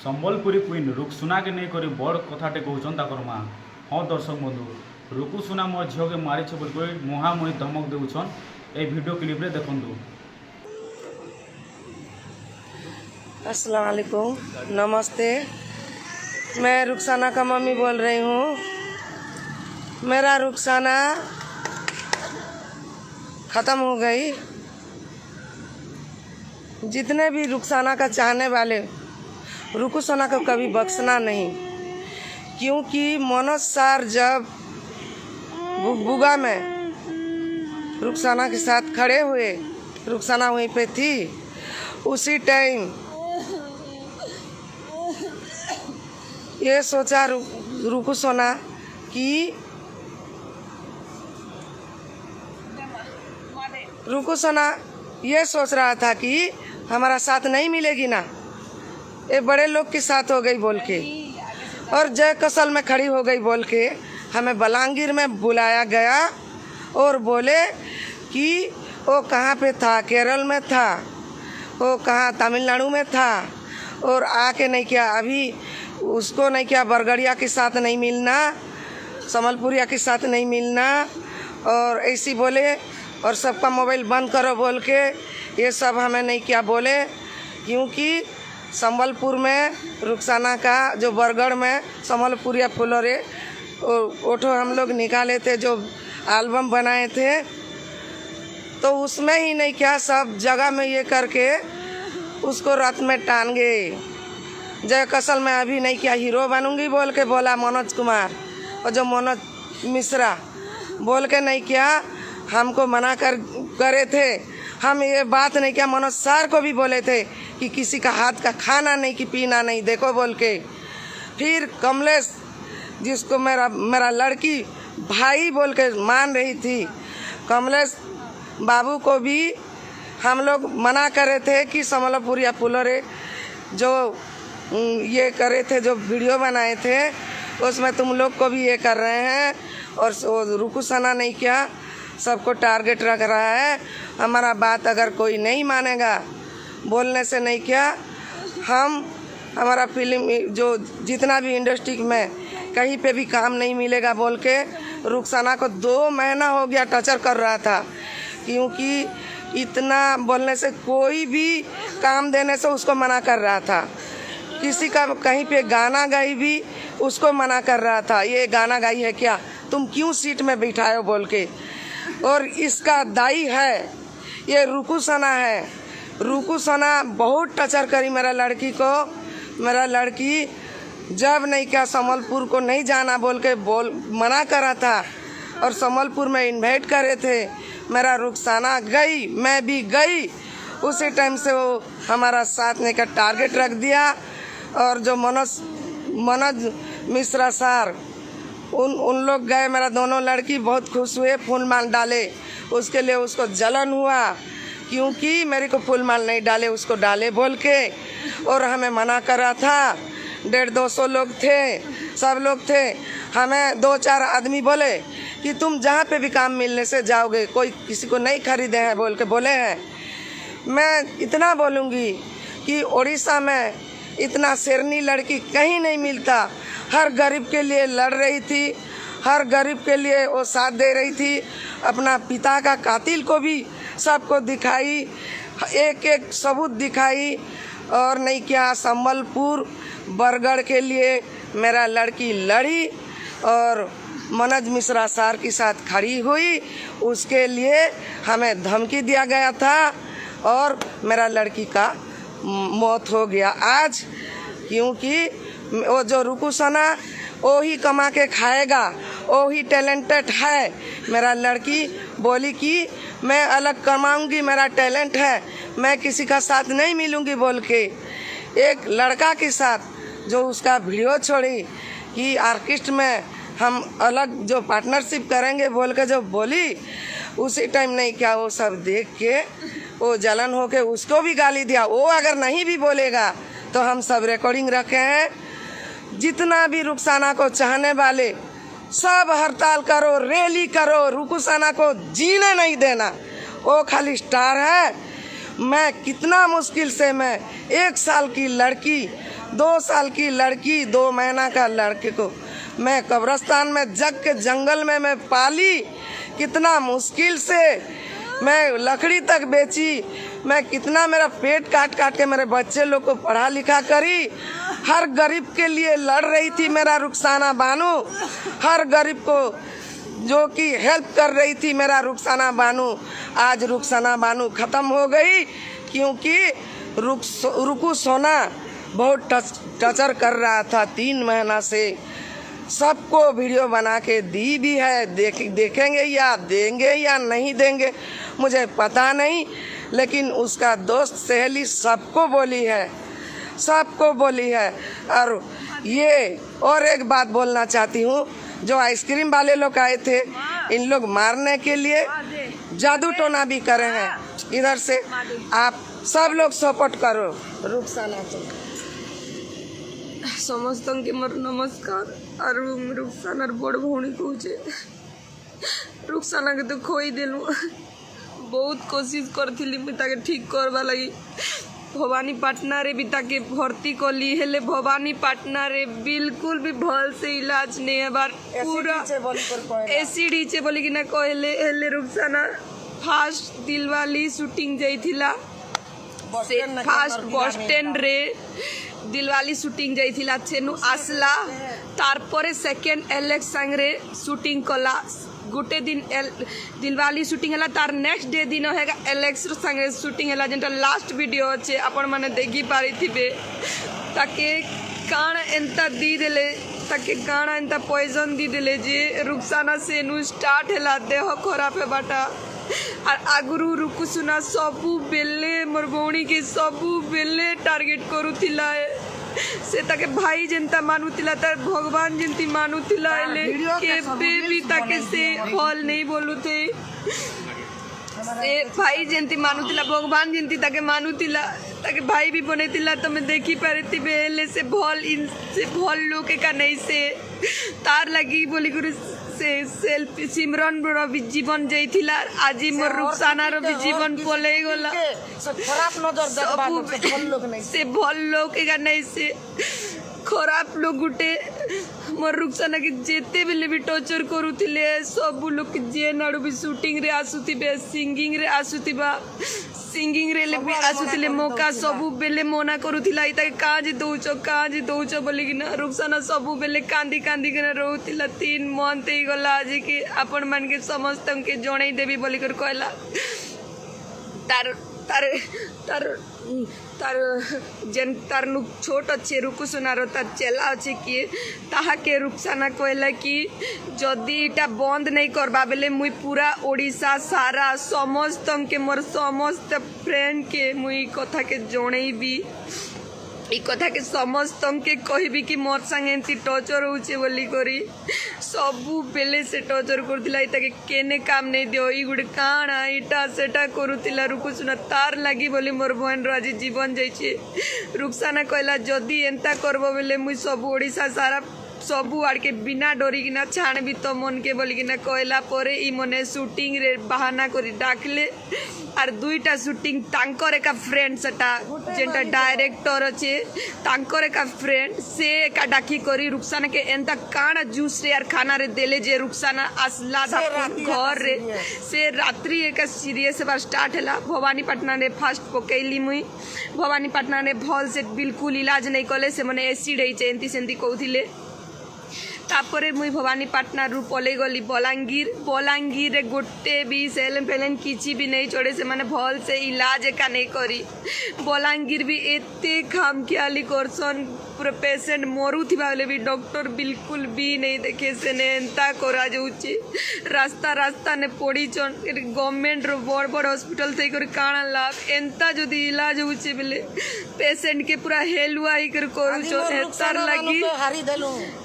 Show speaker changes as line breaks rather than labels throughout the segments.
Sambalpuri queen रुकसुना के नहीं करी बड़ कथाटे कहउछन ताकर माँ। हाँ दर्शक बंधु, रुकुसुना मो झील के मारी बोल मुहांमुही धमक देउछन। ए वीडियो क्लिप रे देखंतु।
अस्सलाम वालेकुम, नमस्ते। मैं रुकसाना का मम्मी बोल रही हूँ। मेरा रुकसाना ख़त्म हो गई। जितने भी रुकसाना का चाहने वाले रुकुसना को कभी बख्शना नहीं, क्योंकि मनोज सर जब बुगा में रुकसाना के साथ खड़े हुए, रुकसाना वहीं पे थी, उसी टाइम ये सोचा रुकुसना कि रुकुसना ये सोच रहा था कि हमारा साथ नहीं मिलेगी ना, ये बड़े लोग के साथ हो गई बोल के, और जय कसल में खड़ी हो गई बोल के हमें बलांगीर में बुलाया गया और बोले कि वो कहाँ पे था, केरल में था, वो कहाँ तमिलनाडु में था, और आके नहीं क्या अभी उसको नहीं क्या बरगड़िया के साथ नहीं मिलना, संबलपुरिया के साथ नहीं मिलना, और ऐसी बोले, और सबका मोबाइल बंद करो बोल के ये सब हमें नहीं क्या बोले। क्योंकि संबलपुर में रुकसाना का जो बरगढ़ में संबलपुरिया फुलरे ओठो हम लोग निकाले थे, जो एल्बम बनाए थे, तो उसमें ही नहीं क्या सब जगह में ये करके उसको रथ में टान गए। जय कसल में अभी नहीं क्या हीरो बनूंगी बोल के बोला मनोज कुमार, और जो मनोज मिश्रा बोल के नहीं क्या हमको मना करे थे। हम ये बात नहीं क्या मनोज सर को भी बोले थे कि किसी का हाथ का खाना नहीं कि पीना नहीं देखो बोल के। फिर कमलेश जिसको मेरा लड़की भाई बोल के मान रही थी, कमलेश बाबू को भी हम लोग मना करे थे कि संबलपुरिया फुलरे जो ये करे थे, जो वीडियो बनाए थे उसमें तुम लोग को भी ये कर रहे हैं, और रुकुसना नहीं क्या सबको टारगेट रख रहा है। हमारा बात अगर कोई नहीं मानेगा बोलने से नहीं क्या, हम हमारा फिल्म जो जितना भी इंडस्ट्री में कहीं पे भी काम नहीं मिलेगा बोल के रुकसाना को 2 महीना हो गया टर्चर कर रहा था। क्योंकि इतना बोलने से कोई भी काम देने से उसको मना कर रहा था। किसी का कहीं पे गाना गाई भी उसको मना कर रहा था, ये गाना गाई है क्या, तुम क्यों सीट में बिठाए हो बोल के। और इसका दाई है ये रुकुसना है। रुकुसना बहुत टर्चर करी मेरा लड़की को। मेरा लड़की जब नहीं क्या संबलपुर को नहीं जाना बोल के मना करा था, और संबलपुर में इनवाइट करे थे, मेरा रुकसाना गई, मैं भी गई। उसी टाइम से वो हमारा साथ में का टारगेट रख दिया। और जो मनोज मिश्रा सर उन लोग गए, मेरा दोनों लड़की बहुत खुश हुए, फूल माल डाले, उसके लिए उसको जलन हुआ क्योंकि मेरे को फूल माल नहीं डाले, उसको डाले बोल के, और हमें मना करा था। 150-200 लोग थे, सब लोग थे। हमें 2-4 आदमी बोले कि तुम जहाँ पे भी काम मिलने से जाओगे, कोई किसी को नहीं खरीदे हैं बोल के बोले हैं। मैं इतना बोलूँगी कि उड़ीसा में इतना शेरनी लड़की कहीं नहीं मिलता। हर गरीब के लिए लड़ रही थी, हर गरीब के लिए वो साथ दे रही थी। अपना पिता का कातिल को भी सबको दिखाई, एक सबूत दिखाई, और नहीं क्या संबलपुर बरगढ़ के लिए मेरा लड़की लड़ी, और मनोज मिश्रा सर के साथ खड़ी हुई। उसके लिए हमें धमकी दिया गया था, और मेरा लड़की का मौत हो गया आज। क्योंकि वो जो रुकुसना वो ही कमा के खाएगा, वो ही टैलेंटेड है। मेरा लड़की बोली कि मैं अलग कमाऊंगी, मेरा टैलेंट है, मैं किसी का साथ नहीं मिलूंगी बोल के। एक लड़का के साथ जो उसका वीडियो छोड़ी कि आर्टिस्ट में हम अलग जो पार्टनरशिप करेंगे बोल के जो बोली, उसी टाइम नहीं क्या वो सब देख के वो जलन हो के उसको भी गाली दिया। वो अगर नहीं भी बोलेगा तो हम सब रिकॉर्डिंग रखे हैं। जितना भी रुकसाना को चाहने वाले सब हड़ताल करो, रैली करो, रुकुसना को जीने नहीं देना। वो खाली स्टार है। मैं कितना मुश्किल से मैं 1 साल की लड़की 2 साल की लड़की 2 महीना का लड़के को मैं कब्रिस्तान में जग के जंगल में मैं पाली, कितना मुश्किल से मैं लकड़ी तक बेची, मैं कितना मेरा पेट काट काट के मेरे बच्चे लोग को पढ़ा लिखा करी। हर गरीब के लिए लड़ रही थी मेरा रुखसाना बानू, हर गरीब को जो कि हेल्प कर रही थी मेरा रुखसाना बानू। आज रुखसाना बानू ख़त्म हो गई क्योंकि रुकू सोना बहुत टचर कर रहा था 3 महीना से। सबको वीडियो बना के दी भी है, देखेंगे या देंगे या नहीं देंगे मुझे पता नहीं, लेकिन उसका दोस्त सहेली सबको बोली है। और ये और एक बात बोलना चाहती हूँ, जो आइसक्रीम वाले लोग आए थे, इन लोग मारने के लिए जादू टोना भी करे हैं। इधर से आप सब लोग सपोर्ट करो रुखसाना को।
समस्त के मोर नमस्कार। और रुखसानार बड़ भौणी कहूचे, रुखसाना के तो खोई देलु। बहुत कोशिश करथिली मुई ताके ठीक करबा लगी। भवानीपाटना रे भी ताके भर्ती कली, हेले भवानीपाटना रे बिल्कुल भी भल से इलाज नहीं है। बार पूरा एसिड चे बोली कि ना कहले। हेले रुखसाना फास्ट दिलवाली शूटिंग जाइथिला, फास्ट बस स्टैंड रे दिलवाली शूटिंग जाइथिला सेनु आसला। तारपरे सेकेंड एलेक्स संगे शूटिंग कला। गोटे दिन दिलवाली शूटिंग है, तार नेक्स्ट डे दिन है एलेक्स संगे शूटिंग है, जेनटा लास्ट वीडियो अच्छे आपण माने देखी पारी थिबे। ताके काण एंता दी देले, ताके काण एंता पॉइजन दी देले जे रुखसाना सेनु स्टार्ट हैला देह खराब हेबाटा। और आगुरु रुकुसुना सबू बेले मोर भौणी के सबू बेले टार्गेट करुथिला से ताके भाई जेंता मानुथिला, तार भगवान जेंती मानुथिला, एले केबे भी ताके से फल नहीं बोलुथे। से भाई जेंती मानुथिला, भगवान जेंती ताके मानुथिला, ताके भाई भी बनेथिला। तमे देखी पारती बेले से भल लोके का नहीं से तार लगी बोली गुरु से सेल्फी सिमरन रो भी जीवन जाइथिला। आज मोर रुखसाना रो भी जीवन पले गला।
खराब नजर
से भल लोग का नहीं से खराब लोग गुटे मोर रुखसाना के जेते बेले भी टॉर्चर करुथिले। सब लोग जे नाडू भी शूटिंग रे आसुथिबे, सिंगिंग रे आसुथिबा, सिंगिंग रे ले भी आसुथिले। मौका सबू बेले मना करुथिला, इता काज दउचो बोली कि ना रुखसाना सबू बेले कांदी के रहउथिला। 3 मंथ ही गला आज के आपण मान के समस्त के जणै देबी बोली कर कहला। तार तार तार तार जेन तार नु छोट अच्छे रुकुसुनार तार चेला अच्छे किए ताहा के रुखसाना कहला कि जदि इटा बंद नहीं करबा बेले मुई पूरा ओडिशा सारा समस्त के मोर समस्त फ्रेंड के मुई कथा के जणैबी। ई कथा के समस्त के कहबी कि मोर संगे एंती टॉर्चर होउचे बोली करी सबू बेले से टॉर्चर करथिला। इता के केने काम नहीं दियो, ई गुड काणा इटा सेटा करुथिला। रुकुसुना तार लागी बोली मोर बहन रो आज जीवन जाइछे। रुखसाना कहला जदि एंता करबो बेले मुई सब ओडिशा सारा सबू आड़ के बिना डरी किना छाणबी तो मन के बोली किना कहला परे ई मने शूटिंग रे बहाना करी डाकले। और 2टा शूटिंग तांकर एका फ्रेंड सेटा जेंटा डायरेक्टर अच्छे तांकर एका फ्रेंड से एका डाकी करी रुखसाना के एंता काना जूस रे यार खाना रे देले जे रुखसाना आसला घर रे से रात्रि एका सीरियस बार स्टार्ट हैला। भवानीपाटना रे फास्ट पकैली मुई। भवानीपाटना रे भल से बिल्कुल इलाज नहीं कले, से मने एसिड है एंती सेंती कहथिले। तापरे मुई भवानीपाटना रु पले गली बलांगीर रे गोटे भी सेलेन फेलेन किछि भी नहीं चढ़े, से माने भल से इलाज एका नहीं करी। बलांगीर भी एते खामखियाली करसन, पूरा पेशेंट मरुथिबा बेले भी डॉक्टर बिल्कुल भी नहीं देखे, से ने एंता करा जाउची। रास्ता ने पड़ीचन गवर्नमेंट रो बड़ हॉस्पिटल थई कर काणा लाभ एंता जदि इलाज होउची बेले पेशेंट के पूरा हेलुआ ही कर करूचो।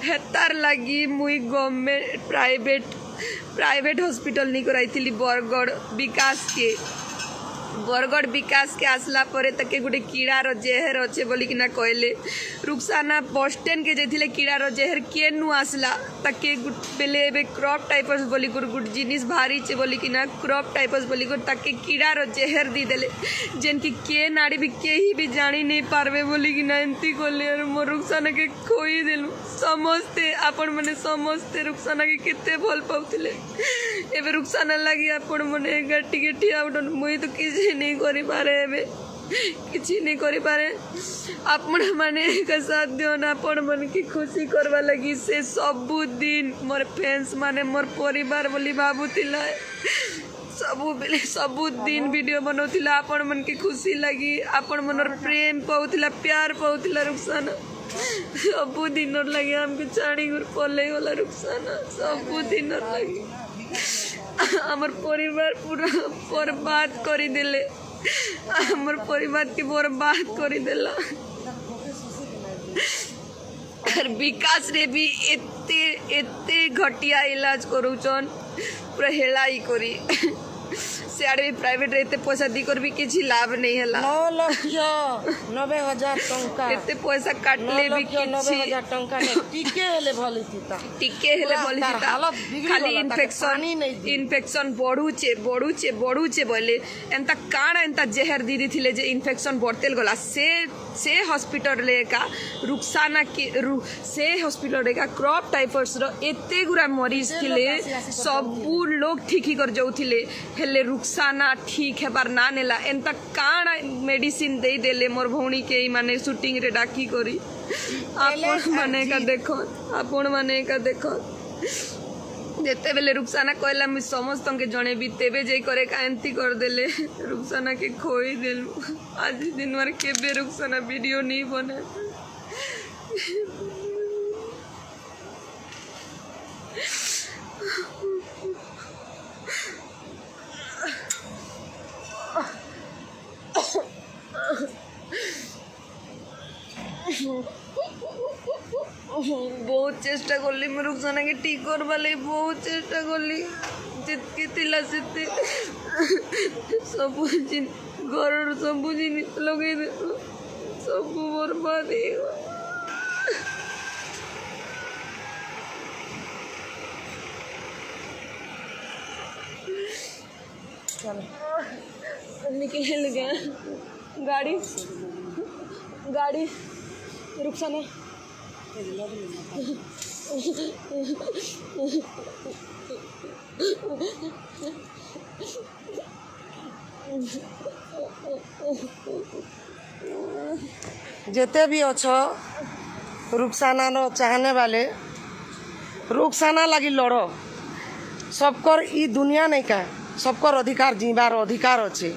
हेतार लगी मुई गवर्नमेंट प्राइवेट हॉस्पिटल नहीं कराई थी बरगढ़ बरगढ़ विकास के आसला परे तके गुटे कीड़ार जेहर अच्छे बोली कि ना कहले रुखसाना बस स्टैंड के जेथिले कीड़ार जेहर के नु आसला तके बेले एबे क्रॉप टाइपस बोली गुट जिनिस भारी छे बोली कि ना क्रॉप टाइपस बोली गुट तके कीड़ार जेहर दी देले जेन की के नाड़ी भी केही भी जानी नहीं पारबे बोली कि ना एंती कोले और मोर रुखसाना के खोई देलु समझते आपण माने समझते रुखसाना के केते भल पाउथिले एबे रुखसाना लगी आपण माने गट्टी गट्टी आउडन मुई तो किसी नहीं करी पारे एबे किसी नहीं करी पारे आपण माने का साथ दियो ना आपण मन की खुशी करवा लगी से सबु दिन मोर फैंस माने मोर परिवार बोली भाबुतिला सबु दिन वीडियो बनौतिला आपण मन की खुशी लगी आपण मनर प्रेम पाउतिला प्यार पाउतिला रुखसाना सबु दिन लगे हमके चाणी गुर पले वाला रुखसाना सबु दिन लगे हमर परिवार पूरा बर्बाद करी देले हमर परिवार के बर्बाद करी देला और विकास रे भी एते एते घटिया इलाज करूचन पूरा हेलाई करी सियाड़े भी प्राइवेट रहते पैसा दी कर भी किसी लाभ नहीं है
9,90,000 टंका
एते पैसा काटले भी किसी
9,90,000 टंका ने टिके हेले भली थीता
खाली इन्फेक्शन बढ़ुचे बोले एंता काण एंता जहर दीदी थिले जे इन्फेक्शन बढ़तेल गला से हॉस्पिटल लेका रुखसाना के से हॉस्पिटल लेका क्रॉप टाइफस रो एते गुरा मरीज थिले सबू लोग ठीक ही कर जाउथिले हेले रुखसाना ठीक हेबार ना नेला एंता काण मेडिसिन दे देले मोर भौणी के माने शूटिंग रे डाकी करी आपण माने का देखो जेते बेले रुखसाना कहला मुझ समस्त के जणे भी तेबे जे करे का एंती कर देले रुखसाना के खोई देलु आज दिन मार केबे रुखसाना वीडियो नहीं बने बहुत चेष्टा करली मैं रुखसाना के ठीक करवा ले बहुत चेष्टा करली जितकी थिला सेते सब घर सब जिनिस लगे सब बर्बाद है निकल गया गाड़ी रुखसाना
जेते भी अच्छो रुखसाना नो चाहने वाले रुखसाना लगी लड़ो सबकर ई दुनिया नहीं का सबकर अधिकार जीवार अधिकार अच्छे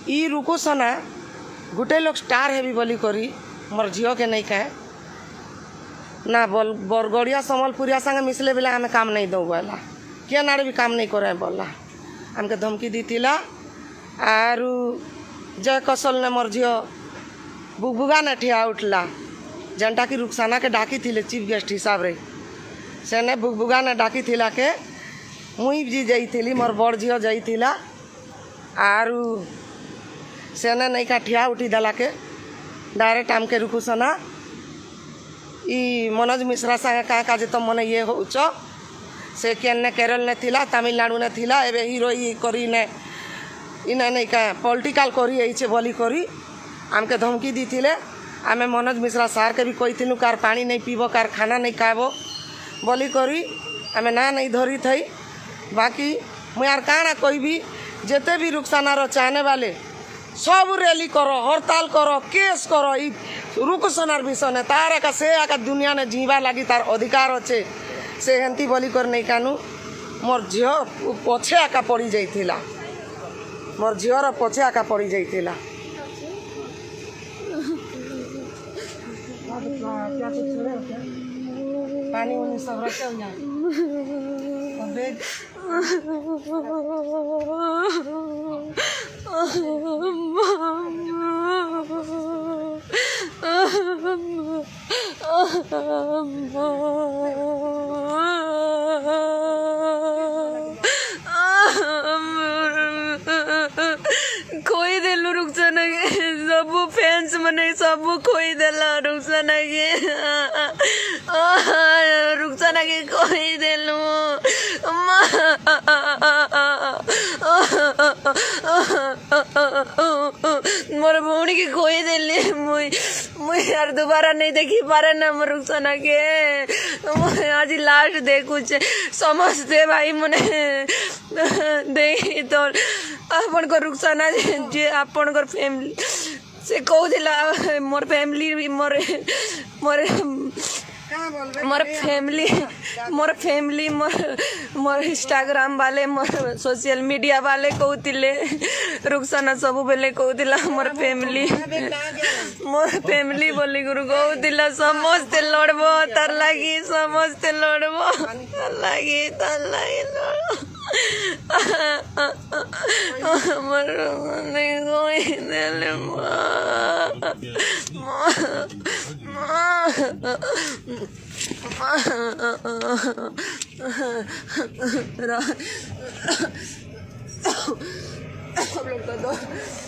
ई रुखसाना गुटे लोग स्टार हेबी बोली करी मोर झील के नहीं कहे ना बोल बरगड़िया समलपुरिया संगे मिसले बेला हमें काम नहीं दो बोला किया नाड़े भी काम नहीं करे बोला हमके धमकी दी थिला आरु जय कौशल ने मोर झील बुगबुगा ने ठिया उठला जनता की रुखसाना के डाकी थिले चीफ गेस्ट हिसाब रे से ने बुगबुगा ने डाकी थिला के मुई जी जाइली मोर बड़ झील जाइला आरु से नहीं का ठिया उठी देला के डायरेक्ट आमके रुखसाना ई मनोज मिश्रा संगे क्या का तो मन ये होच से केने केरल ने थिला तमिलनाडु ने थिला एबे हीरो ई करी ने इने नहीं का पॉलिटिकल करी एइछे बोली करी आमके धमकी दी थिले आमे मनोज मिश्रा सार के भी कही कार पानी नहीं पीबो कार खाना नहीं खाबो बोली करी आमे ना नहीं धरी थई बाकी मुझे यार काना कोई भी जेते भी रुखसाना रो चाहने वाले सब रैली करो हड़ताल करो केस करो ई रुखसानार विषय ने तार का से आका दुनिया ने जीवा लगी तार अधिकार अच्छे से हेंती बोली कर नहीं कानू मोर झील पछे आका पड़ी जाइथिला मोर झील पछे आका पड़ी जाइथिला पानी उनी सब रखे हुआ
मैंने सब खोई देला रुखसाना के रुखसाना के खोई देलू मोर भौणी के खोई देली मुई यार दोबारा नहीं देखी पारे ना मोर रुखसाना के आज लास्ट देखू समझते भाई मने देखी तो आपण को रुखसाना जे आपण को फैमिली से कहूला मोर फैमिली मोर फैमिली मोर इंस्टाग्राम वाले मोर सोशल मीडिया वाले कहूले रुखसाना सब बेले कहूला मोर फैमिली बोली गुरु कहूला समस्ते लड़बो तार लगी समस्ते लड़बो तार लगी लड़बो मोर नहीं कोई देले हम लोग तो